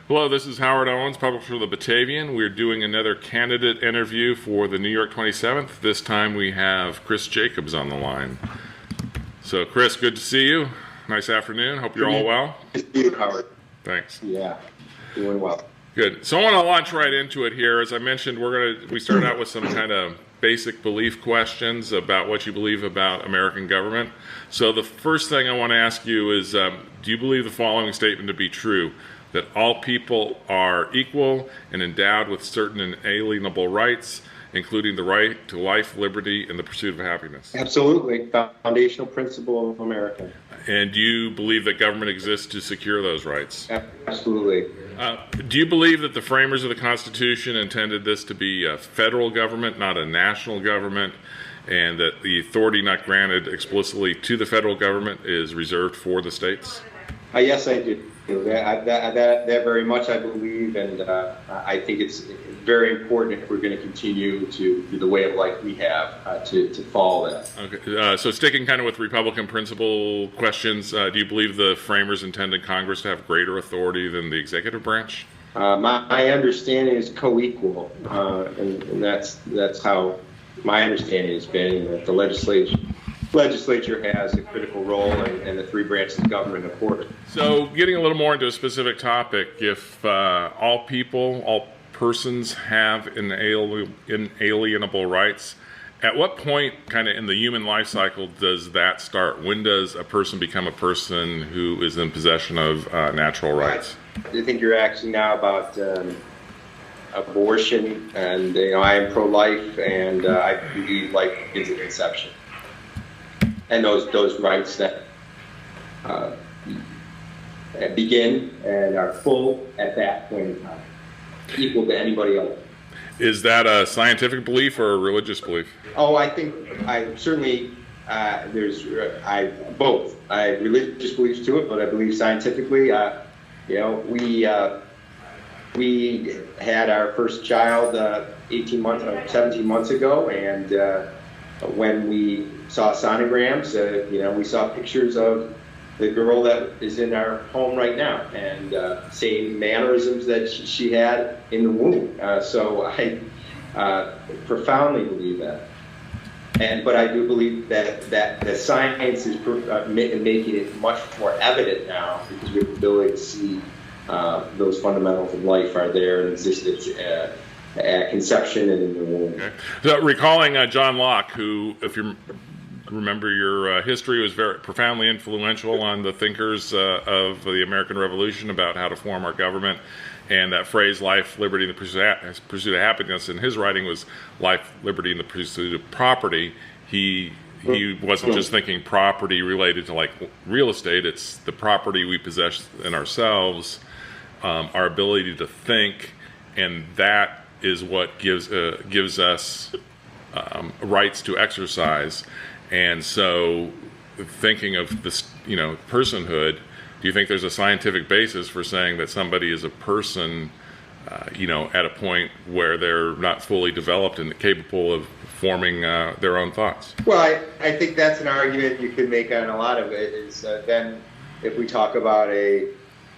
Hello, this is Howard Owens, publisher of the Batavian. We're doing another candidate interview for the New York 27. This time we have Chris Jacobs on the line. So, Chris, good to see you. Nice afternoon. Hope you're all well. Good to see you, Howard. Thanks. Yeah, doing well. Good. So I want to launch right into it here. As I mentioned, we started out with some kind of basic belief questions about what you believe about American government. So the first thing I want to ask you is, do you believe the following statement to be true? That all people are equal and endowed with certain inalienable rights, including the right to life, liberty, and the pursuit of happiness? Absolutely. Foundational principle of America. And do you believe that government exists to secure those rights? Absolutely. Do you believe that the framers of the Constitution intended this to be a federal government, not a national government, and that the authority not granted explicitly to the federal government is reserved for the states? Yes, I do. That very much I believe, and I think it's very important if we're going to continue to do the way of life we have to follow that. Okay. So sticking kind of with Republican principle questions, do you believe the framers intended Congress to have greater authority than the executive branch? My understanding is co-equal, and that's how my understanding has been, that the legislature has a critical role in the three branches of government, of course. So getting a little more into a specific topic, if all persons have inalienable rights, at what point kind of in the human life cycle does that start? When does a person become a person who is in possession of natural rights? I think you're asking now about abortion, and I am pro-life, and I believe life begins at conception. And those rights that begin and are full at that point in time, equal to anybody else. Is that a scientific belief or a religious belief? Oh, I think certainly there's both. I have religious beliefs to it, but I believe scientifically, we had our first child 17 months ago, and when we saw sonograms, we saw pictures of the girl that is in our home right now, and same mannerisms that she had in the womb. So I profoundly believe that. But I do believe that the science is making it much more evident now, because we have the ability to see those fundamentals of life are there and existence at conception and in the womb. Okay. So recalling John Locke, who, if you remember your history, was very profoundly influential on the thinkers of the American Revolution about how to form our government, and that phrase, life, liberty, and the pursuit of happiness, in his writing was life, liberty, and the pursuit of property. He wasn't just thinking property related to like real estate. It's the property we possess in ourselves, our ability to think, and that is what gives us rights to exercise. And so, thinking of this, personhood, do you think there's a scientific basis for saying that somebody is a person, at a point where they're not fully developed and capable of forming their own thoughts? Well, I think that's an argument you could make on a lot of it. Is then if we talk about a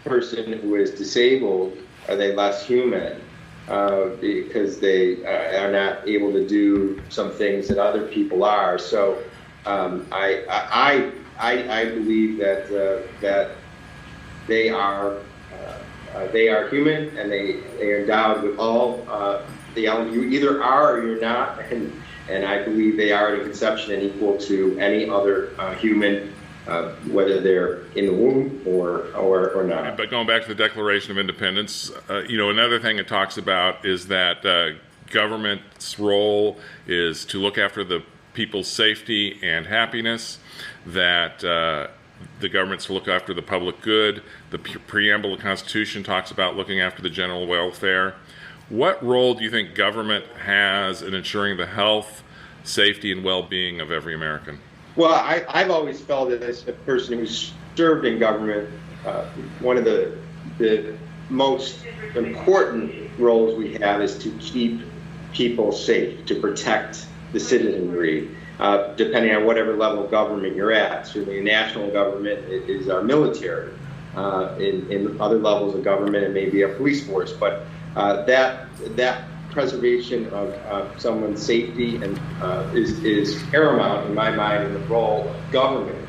person who is disabled, are they less human? Because they are not able to do some things that other people are. So I believe that they are human, and they are endowed with all the elements. You either are or you're not, and I believe they are at conception and equal to any other human, whether they're in the womb or not. But going back to the Declaration of Independence, another thing it talks about is that government's role is to look after the people's safety and happiness, that the government's to look after the public good. The preamble of the Constitution talks about looking after the general welfare. What role do you think government has in ensuring the health, safety, and well-being of every American? Well, I've always felt that as a person who's served in government, one of the most important roles we have is to keep people safe, to protect the citizenry, depending on whatever level of government you're at. Certainly, national government is our military. in other levels of government and maybe a police force. But that preservation of someone's safety and is paramount in my mind in the role of government.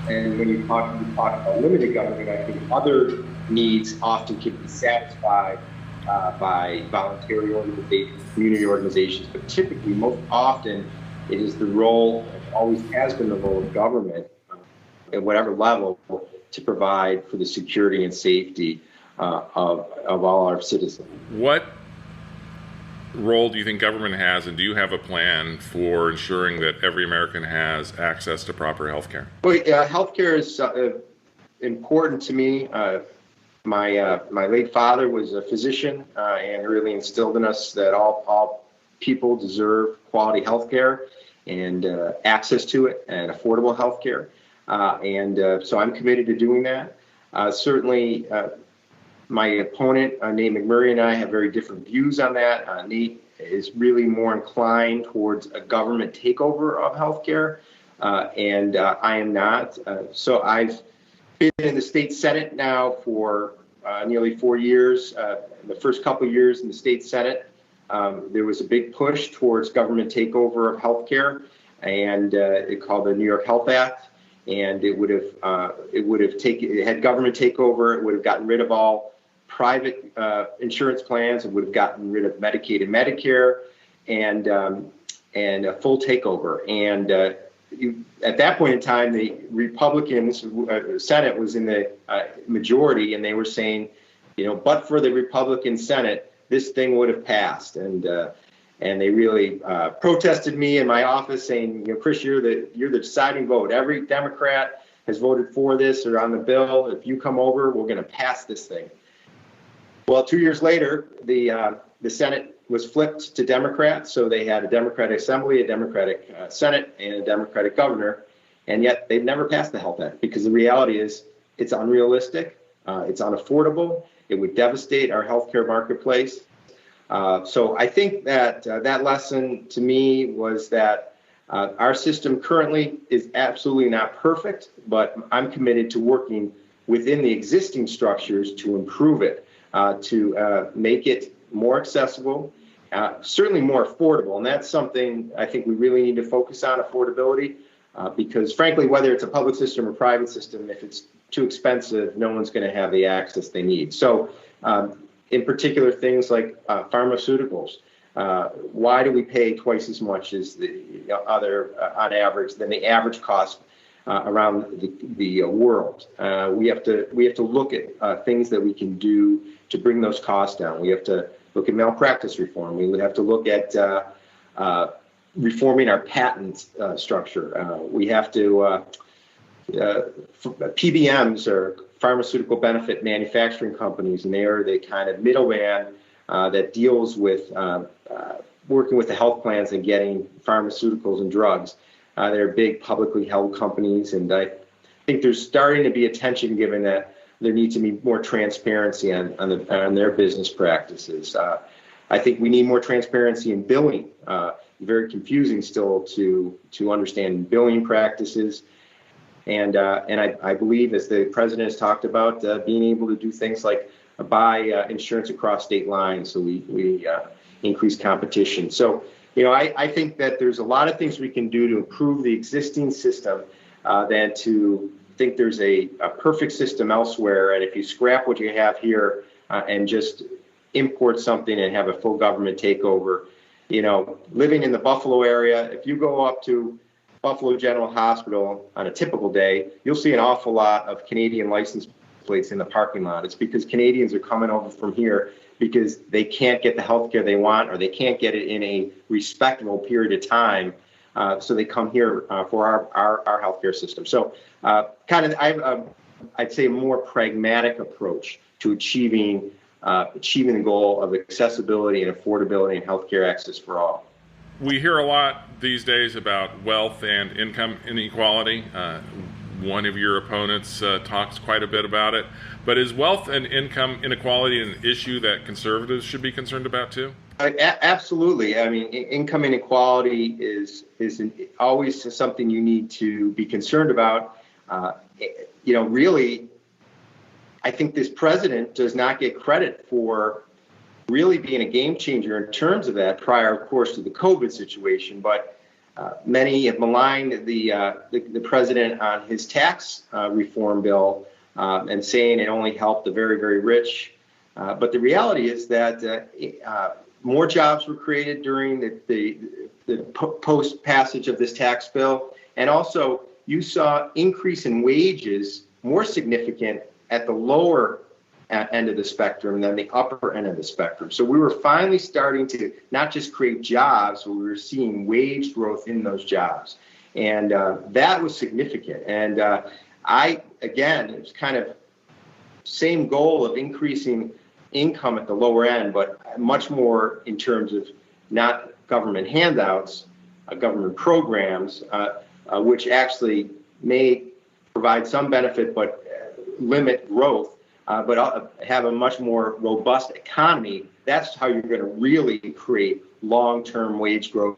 And when you talk about limited government, I think other needs often can be satisfied by voluntary organizations, community organizations, but typically, most often, it is the role, it always has been the role of government at whatever level to provide for the security and safety of all our citizens. What role do you think government has, and do you have a plan for ensuring that every American has access to proper health care? Well, health care is important to me. My late father was a physician and really instilled in us that all people deserve quality health care and access to it and affordable health care. So I'm committed to doing that. Certainly, my opponent, Nate McMurray, and I have very different views on that. Nate is really more inclined towards a government takeover of healthcare, and I am not. So I've been in the state Senate now for nearly 4 years. The first couple of years in the state Senate, there was a big push towards government takeover of healthcare, and it called the New York Health Act. And it would have taken, it had government takeover. It would have gotten rid of all private insurance plans. It would have gotten rid of Medicaid and Medicare, and a full takeover. And at that point in time, the Republicans, Senate was in the majority, and they were saying, but for the Republican Senate, this thing would have passed. And they really protested me in my office, saying, Chris, you're the deciding vote. Every Democrat has voted for this or on the bill. If you come over, we're going to pass this thing. Well, 2 years later, the Senate was flipped to Democrats, so they had a Democratic Assembly, a Democratic Senate, and a Democratic governor, and yet they've never passed the Health Act because the reality is it's unrealistic, it's unaffordable, it would devastate our healthcare marketplace. So I think that that lesson to me was that our system currently is absolutely not perfect, but I'm committed to working within the existing structures to improve it, to make it more accessible, certainly more affordable. And that's something I think we really need to focus on, affordability, because frankly, whether it's a public system or private system, if it's too expensive, no one's going to have the access they need. So in particular, things like pharmaceuticals. Why do we pay twice as much as the other, on average, than the average cost around the world? We have to look at things that we can do to bring those costs down. We have to look at malpractice reform. We have to look at reforming our patent structure. We have to PBMs are pharmaceutical benefit manufacturing companies, and they are the kind of middleman that deals with working with the health plans and getting pharmaceuticals and drugs. They're big publicly held companies, and I think there's starting to be attention given that there needs to be more transparency on their business practices. I think we need more transparency in billing. Very confusing still to understand billing practices. And I believe, as the president has talked about, being able to do things like buy insurance across state lines, so we increase competition. So, I think that there's a lot of things we can do to improve the existing system than to think there's a perfect system elsewhere. And if you scrap what you have here and just import something and have a full government takeover, living in the Buffalo area, if you go up to Buffalo General Hospital on a typical day, you'll see an awful lot of Canadian license plates in the parking lot. It's because Canadians are coming over from here because they can't get the health care they want, or they can't get it in a respectable period of time. So they come here for our healthcare system. So I'd say a more pragmatic approach to achieving the goal of accessibility and affordability and healthcare access for all. We hear a lot these days about wealth and income inequality. One of your opponents talks quite a bit about it. But is wealth and income inequality an issue that conservatives should be concerned about too? Absolutely. I mean, income inequality is always something you need to be concerned about. really, I think this president does not get credit for really being a game changer in terms of that prior, of course, to the COVID situation. But many have maligned the president on his tax reform bill and saying it only helped the very, very rich. But the reality is that more jobs were created during the post passage of this tax bill. And also you saw increase in wages more significant at the lower end of the spectrum than the upper end of the spectrum. So we were finally starting to not just create jobs, but we were seeing wage growth in those jobs. And that was significant. And it was kind of same goal of increasing income at the lower end, but much more in terms of not government handouts, government programs, which actually may provide some benefit, but limit growth, but have a much more robust economy. That's how you're going to really create long-term wage growth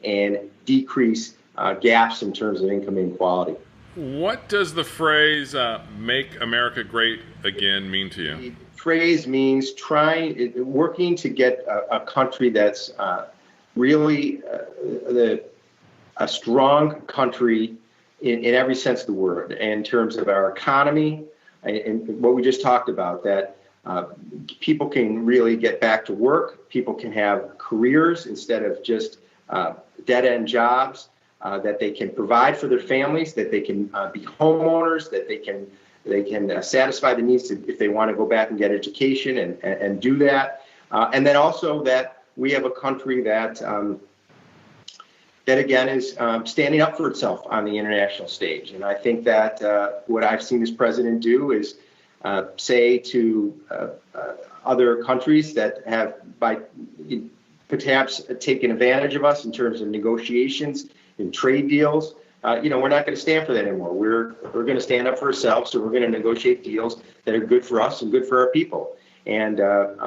and decrease gaps in terms of income inequality. What does the phrase "Make America Great Again" mean to you? The phrase means working to get a country that's really a strong country in every sense of the word, in terms of our economy and what we just talked about, that people can really get back to work, people can have careers instead of just dead-end jobs, that they can provide for their families, that they can be homeowners, that they can satisfy the needs if they want to go back and get education and do that. And then also that we have a country that again is standing up for itself on the international stage. And I think that what I've seen this president do is say to other countries that have perhaps taken advantage of us in terms of negotiations and trade deals, we're not going to stand for that anymore. We're going to stand up for ourselves. So we're going to negotiate deals that are good for us and good for our people. And that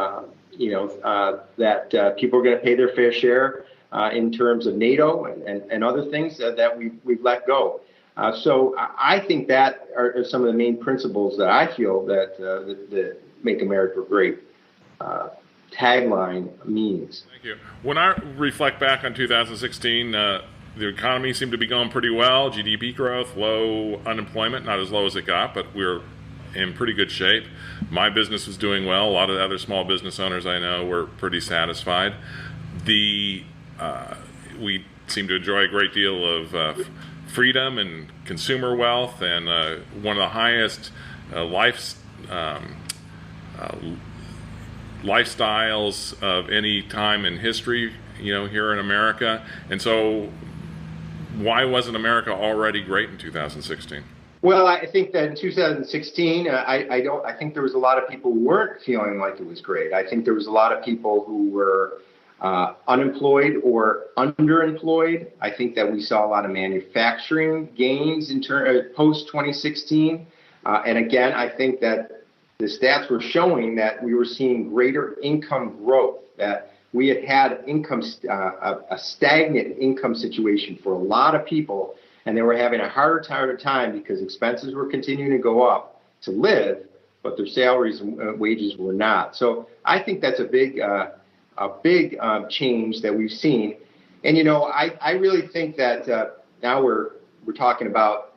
people are going to pay their fair share in terms of NATO and other things that we've let go. So I think that are some of the main principles that I feel that the Make America Great tagline means. Thank you. When I reflect back on 2016, the economy seemed to be going pretty well. GDP growth, low unemployment, not as low as it got, but we're in pretty good shape. My business was doing well. A lot of the other small business owners I know were pretty satisfied. We seem to enjoy a great deal of freedom and consumer wealth, and one of the highest lifestyles of any time in history, here in America. And so why wasn't America already great in 2016? Well, I think that in 2016, I think there was a lot of people who weren't feeling like it was great. I think there was a lot of people who were unemployed or underemployed. I think that we saw a lot of manufacturing gains in post 2016. And again, I think that the stats were showing that we were seeing greater income growth, that we had a stagnant income situation for a lot of people, and they were having a harder time because expenses were continuing to go up to live, but their salaries and wages were not. So I think that's a big change that we've seen. And I really think that now we're talking about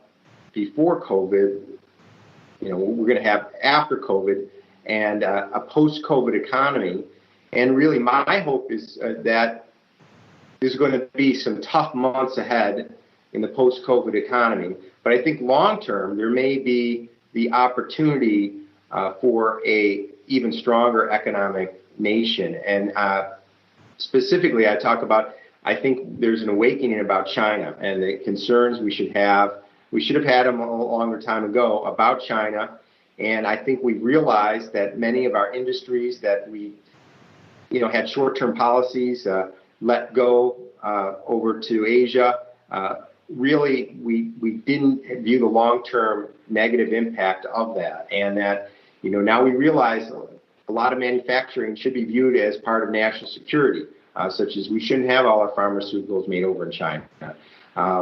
before COVID. We're going to have after COVID and a post-COVID economy. And really, my hope is that there's going to be some tough months ahead in the post-COVID economy. But I think long-term, there may be the opportunity for a even stronger economic nation. And specifically, I think there's an awakening about China and the concerns we should have. We should have had them a longer time ago about China. And I think we've realized that many of our industries that we had short-term policies, let go over to Asia. Really, we didn't view the long-term negative impact of that. And that, now we realize a lot of manufacturing should be viewed as part of national security, such as we shouldn't have all our pharmaceuticals made over in China.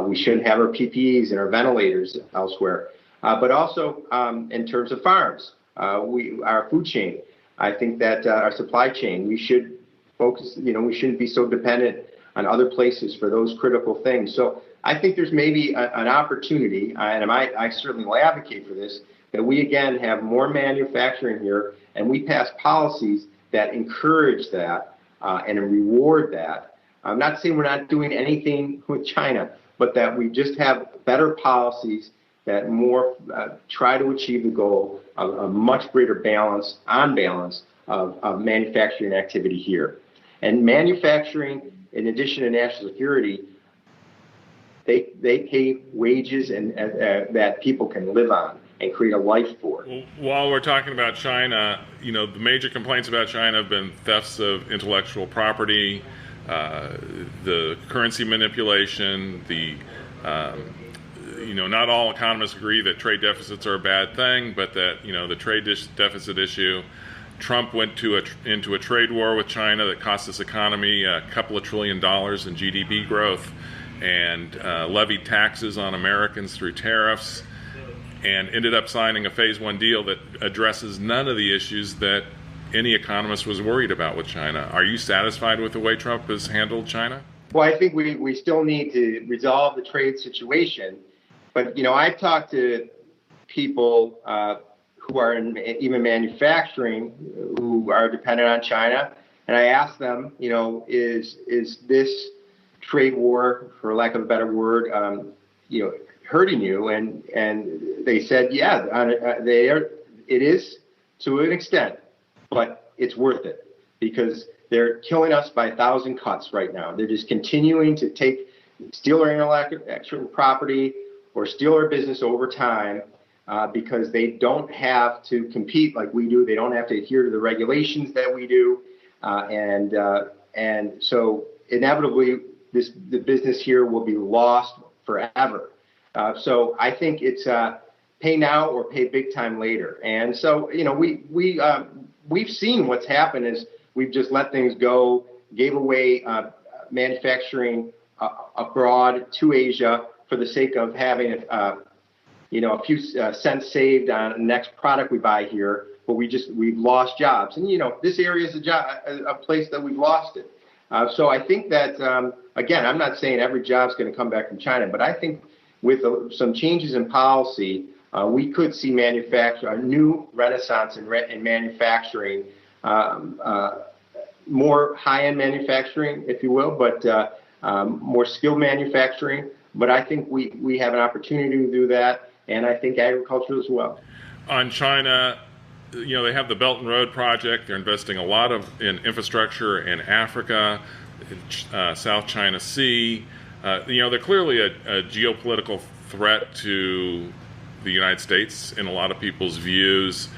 We shouldn't have our PPEs and our ventilators elsewhere. but also in terms of farms, our food chain. I think that our supply chain, we should focus, we shouldn't be so dependent on other places for those critical things. So I think there's maybe an opportunity, and I certainly will advocate for this, that we again have more manufacturing here and we pass policies that encourage that and reward that. I'm not saying we're not doing anything with China, but that we just have better policies that more try to achieve the goal of a much greater balance, of manufacturing activity here. And manufacturing, in addition to national security, they pay wages and that people can live on and create a life for. While we're talking about China, the major complaints about China have been thefts of intellectual property, the currency manipulation, not all economists agree that trade deficits are a bad thing, but that, the trade deficit issue. Trump went into a trade war with China that cost this economy a couple of $1 trillion in GDP growth, and levied taxes on Americans through tariffs, and ended up signing a phase one deal that addresses none of the issues that any economist was worried about with China. Are you satisfied with the way Trump has handled China? Well, I think we still need to resolve the trade situation. But, I've talked to people who are in even manufacturing who are dependent on China. And I asked them, is this trade war, for lack of a better word, hurting you? And they said, yeah, it is to an extent, but it's worth it because they're killing us by 1,000 cuts right now. They're just continuing to steal our intellectual property or steal our business over time because they don't have to compete like we do. They don't have to adhere to the regulations that we do. And so inevitably, the business here will be lost forever. So I think it's pay now or pay big time later. And so, we've seen what's happened is we've just let things go, gave away manufacturing abroad to Asia for the sake of having a few cents saved on the next product we buy here, but we've lost jobs. And this area is a place that we've lost it. So I think that again, I'm not saying every job's going to come back from China, but I think with some changes in policy, we could see a new renaissance in manufacturing, more high-end manufacturing, if you will, but more skilled manufacturing. But I think we have an opportunity to do that, and I think agriculture as well. On China, they have the Belt and Road Project. They're investing a lot in infrastructure in Africa, South China Sea. They're clearly a geopolitical threat to the United States in a lot of people's views.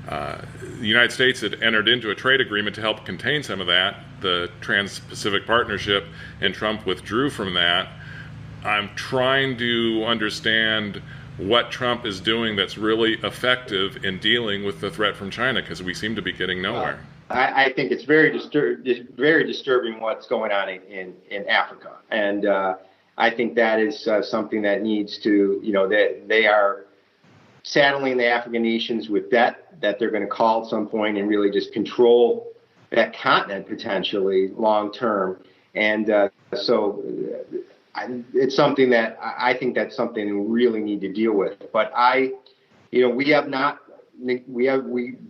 The United States had entered into a trade agreement to help contain some of that, the Trans-Pacific Partnership, and Trump withdrew from that. I'm trying to understand what Trump is doing that's really effective in dealing with the threat from China, because we seem to be getting nowhere. I think it's very disturbing what's going on in Africa. And I think that is something that needs to, they are saddling the African nations with debt that they're going to call at some point and really just control that continent potentially long term. And so it's something that I think that's something we really need to deal with. But we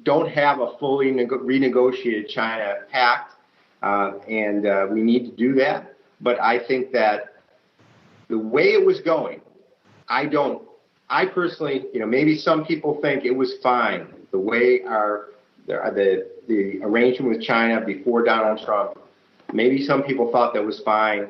don't have a fully renegotiated China pact, and we need to do that. But I think that the way it was going, I personally, maybe some people think it was fine the way the arrangement with China before Donald Trump. Maybe some people thought that was fine.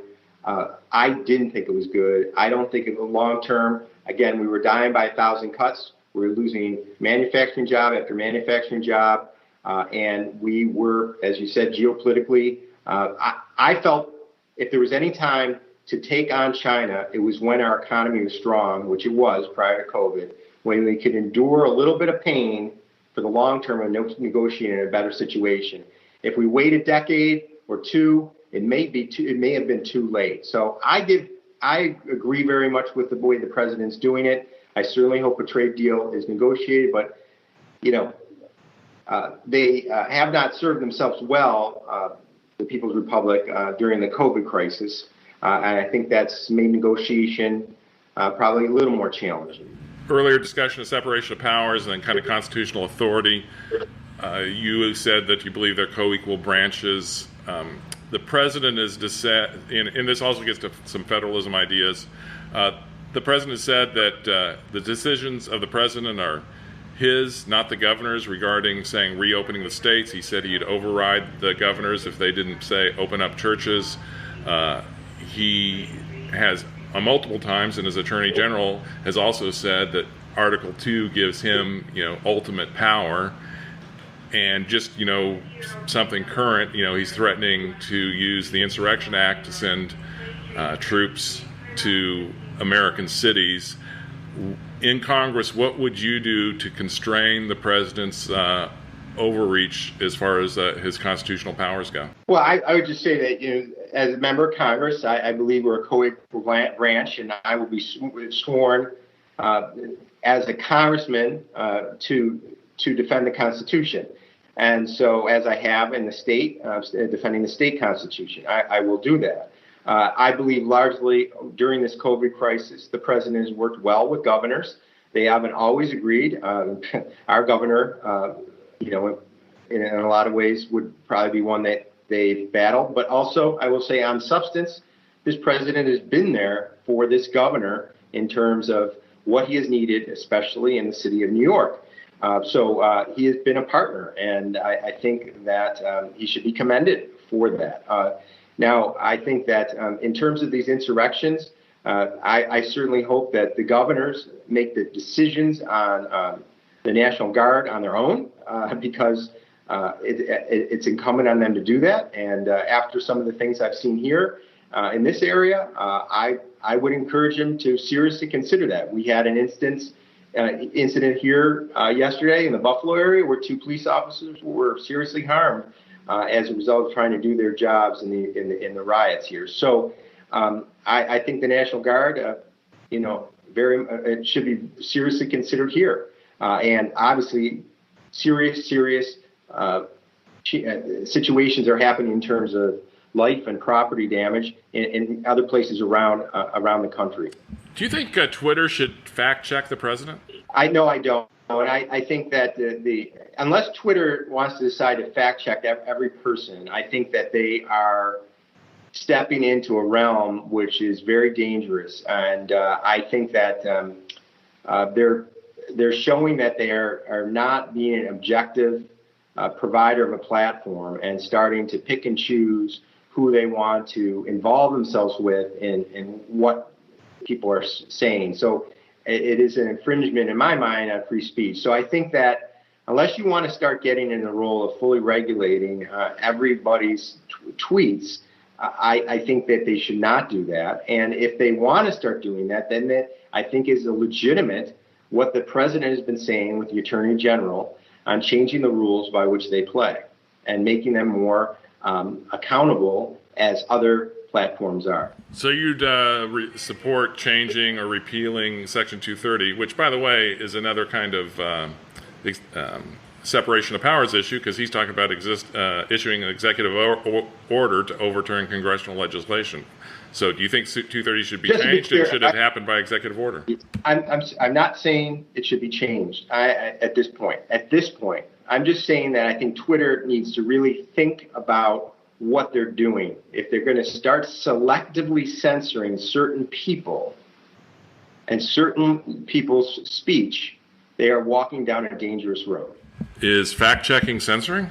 I didn't think it was good. I don't think it was long term. Again, we were dying by 1,000 cuts. We were losing manufacturing job after manufacturing job. And we were, as you said, geopolitically, I felt if there was any time to take on China, it was when our economy was strong, which it was prior to COVID, when we could endure a little bit of pain for the long term and negotiate in a better situation. If we wait a decade or two, it may have been too late. So I agree very much with the way the president's doing it. I certainly hope a trade deal is negotiated, but they have not served themselves well, the People's Republic, during the COVID crisis. And I think that's made negotiation probably a little more challenging. Earlier discussion of separation of powers and then kind of constitutional authority. You said that you believe they're co-equal branches. The president is and this also gets to some federalism ideas. The president said that the decisions of the president are his, not the governor's, regarding saying reopening the states. He said he'd override the governors if they didn't say open up churches. He has multiple times, and as Attorney General has also said that Article 2 gives him, ultimate power. And just, something current, he's threatening to use the Insurrection Act to send troops to American cities. In Congress, what would you do to constrain the president's overreach as far as his constitutional powers go? Well, I would just say that, as a member of Congress, I believe we're a co-equal branch, and I will be sworn as a congressman to defend the Constitution. And so, as I have in the state, defending the state Constitution, I will do that. I believe largely during this COVID crisis, the president has worked well with governors. They haven't always agreed. Our governor, in a lot of ways, would probably be one that they've battled. But also, I will say on substance, this president has been there for this governor in terms of what he has needed, especially in the city of New York. So he has been a partner, and I think that he should be commended for that. Now, I think that in terms of these insurrections, I certainly hope that the governors make the decisions on the National Guard on their own, because it's incumbent on them to do that. And after some of the things I've seen here in this area, I would encourage them to seriously consider that. We had an incident here yesterday in the Buffalo area where 2 police officers were seriously harmed as a result of trying to do their jobs in the riots here. So I think the National Guard, it should be seriously considered here. And obviously, serious situations are happening in terms of life and property damage in other places around the country. Do you think Twitter should fact check the president? I don't. And I think that unless Twitter wants to decide to fact check every person, I think that they are stepping into a realm which is very dangerous. And I think that they're showing that they are not being an objective provider of a platform and starting to pick and choose who they want to involve themselves with in what people are saying. So it is an infringement in my mind on free speech. So I think that unless you want to start getting in the role of fully regulating everybody's tweets, I think that they should not do that. And if they want to start doing that, then that I think is a legitimate what the president has been saying with the attorney general on changing the rules by which they play and making them more accountable as other platforms are. So you'd support changing or repealing Section 230, which, by the way, is another kind of separation of powers issue, because he's talking about issuing an executive order to overturn congressional legislation. So do you think 230 should be changed, or should it happen by executive order? I'm not saying it should be changed at this point. At this point, I'm just saying that I think Twitter needs to really think about what they're doing. If they're going to start selectively censoring certain people and certain people's speech, they are walking down a dangerous road. Is fact-checking censoring?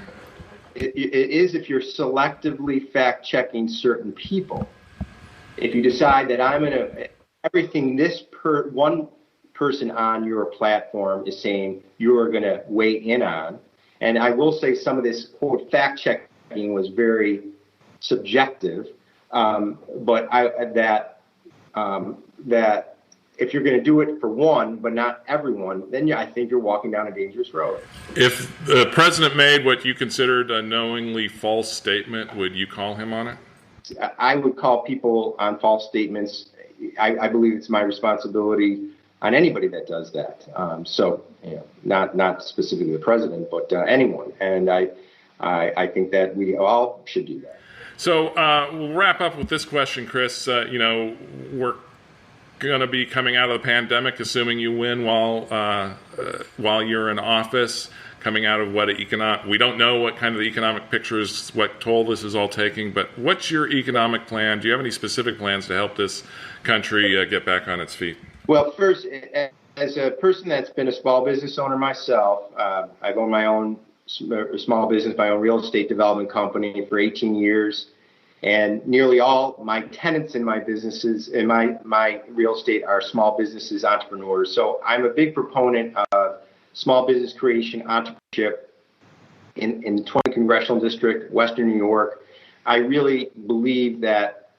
It is if you're selectively fact-checking certain people. If you decide that everything this one person on your platform is saying you're going to weigh in on, and I will say some of this, quote, fact-checking was very subjective, but that if you're going to do it for one, but not everyone, then I think you're walking down a dangerous road. If the president made what you considered a knowingly false statement, would you call him on it? I would call people on false statements. I believe it's my responsibility anybody that does that. So, not specifically the president, but anyone. And I think that we all should do that. So we'll wrap up with this question, Chris. We're going to be coming out of the pandemic, assuming you win while you're in office. Coming out of we don't know what kind of the economic picture is, what toll this is all taking, but what's your economic plan? Do you have any specific plans to help this country get back on its feet? Well, first, as a person that's been a small business owner myself, I've owned my own small business, my own real estate development company for 18 years. And nearly all my tenants in my businesses, in my real estate, are small businesses, entrepreneurs. So I'm a big proponent of small business creation, entrepreneurship in the 20th Congressional District, Western New York. I really believe that,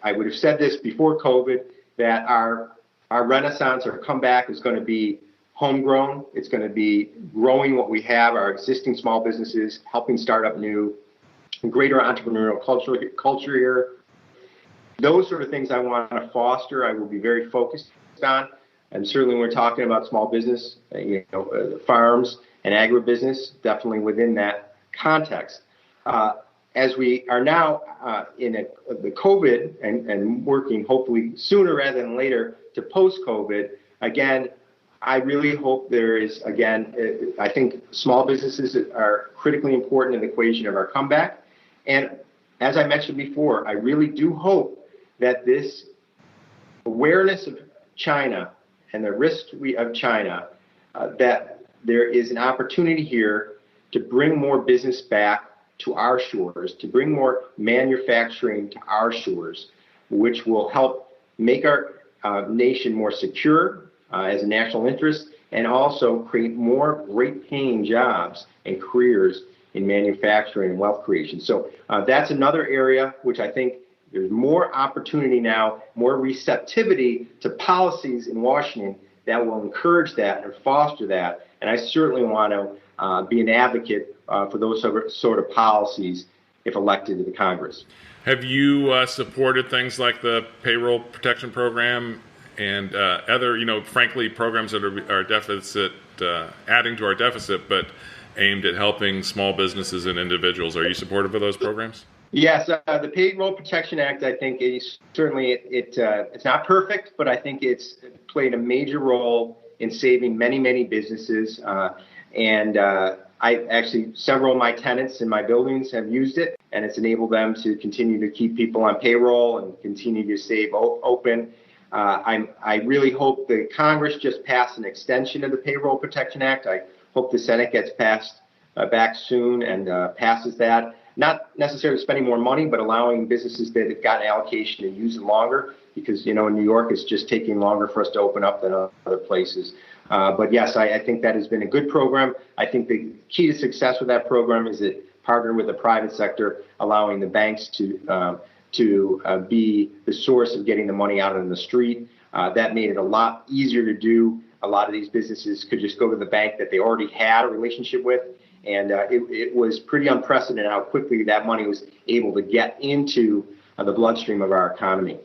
I would have said this before COVID, that our renaissance or comeback is going to be homegrown. It's going to be growing what we have, our existing small businesses, helping start up new, greater entrepreneurial culture here. Those sort of things I want to foster. I will be very focused on. And certainly when we're talking about small business, farms and agribusiness, definitely within that context. As we are now in the COVID and working hopefully sooner rather than later to post-COVID, again, I really hope there is, I think small businesses are critically important in the equation of our comeback. And as I mentioned before, I really do hope that this awareness of China and the risk of China, that there is an opportunity here to bring more business back to our shores, to bring more manufacturing to our shores, which will help make our nation more secure as a national interest, and also create more great paying jobs and careers in manufacturing and wealth creation. So that's another area which I think there's more opportunity now, more receptivity to policies in Washington that will encourage that and foster that. And I certainly want to be an advocate for those sort of policies if elected to the Congress. Have you supported things like the payroll protection program and other, frankly, programs that are deficit, adding to our deficit, but aimed at helping small businesses and individuals? Are you supportive of those programs? Yes, the Payroll Protection Act, I think, is certainly it's not perfect, but I think it's played a major role in saving many, many businesses. And I actually, several of my tenants in my buildings have used it, and it's enabled them to continue to keep people on payroll and continue to save open. I really hope the Congress just passed an extension of the Payroll Protection Act. I hope the Senate gets passed back soon and passes that. Not necessarily spending more money, but allowing businesses that have got an allocation to use it longer, because, in New York, it's just taking longer for us to open up than other places. But yes, I think that has been a good program. I think the key to success with that program is that partner with the private sector, allowing the banks to be the source of getting the money out on the street. That made it a lot easier to do. A lot of these businesses could just go to the bank that they already had a relationship with. And it was pretty unprecedented how quickly that money was able to get into the bloodstream of our economy.